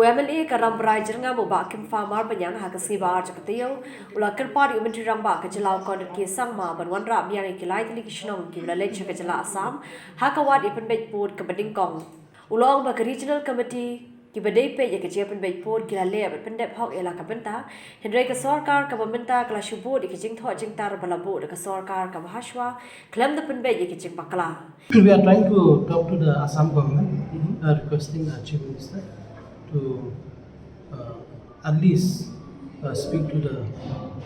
UMLA karam brai jenga mo ba Kimfa mar banyang ha kasi bar chakatio ula Kyrpad umentri rang ba kajalau Conrad ki sang ma ban Wanrah Biang ki Lai Tylli ki Shnong Kiba La Leit Sha Assam ha kawat ipen bej pod ka bading kong ulong ba regional committee ki badai pe ya ke pen bej pod ki la le ba pendep hok ela ka benta hendrai ka sarkar ka bamenta kala shubod ki jing tho jing tar balabo ka sarkar ka bahashwa klem da pen bej ki jing pakla. We are trying to talk to the Assam government, requesting the Chief Minister to at least speak to the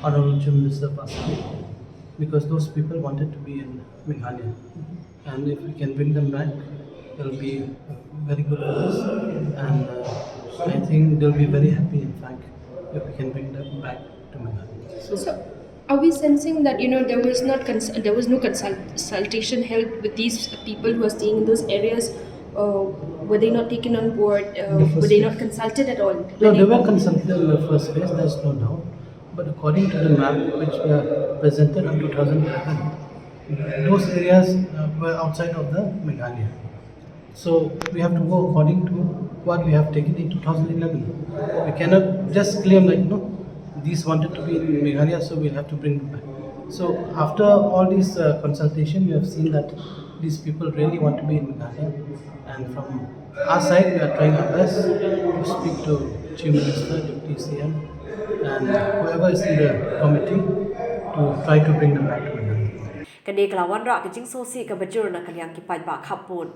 Honorable Chief Minister of Assam, because those people wanted to be in Meghalaya, and if we can bring them back, it will be very good for us, and I think they'll be very happy, in fact, if we can bring them back to Meghalaya. So, are we sensing that there was no consultation held with these people who are staying in those areas? Were they not taken on board? Were they not consulted at all? No, they were consulted in the first phase, there's no doubt. But according to the map which were presented in 2011, those areas were outside of the Meghalaya. So we have to go according to what we have taken in 2011. We cannot just claim like, no, these wanted to be in Meghalaya, so we'll have to bring them back. So after all this consultation, we have seen that these people really want to be in Meghalaya, and from our side, we are trying our best to speak to Chief Minister, Deputy CM, and whoever is in the committee to try to bring them back to Meghalaya. Kani kala Wanrah ke jing sosi ka bajur na kalyang Kyrpad ba khapun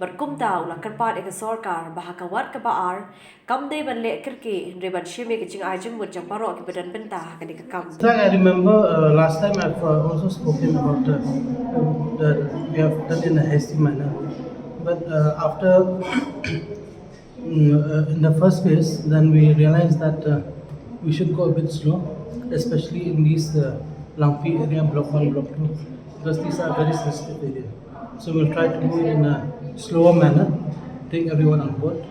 berkum tau la Kyrpad ek sarkar bahakawat ka baar kam de ban le kirki reban shime ke jing ajum mut jang paro ke badan benta kani ka kam. I remember last time I've also spoken about that we have done in a hasty manner, but after in the first phase, then we realized that we should go a bit slow, especially in these Lampi area, block 1, block 2, because these are very sensitive areas. So we'll try to move in a slower manner, take everyone on board,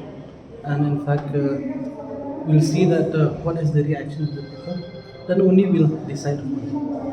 and in fact we'll see that what is the reaction of the people, then only we'll decide upon it.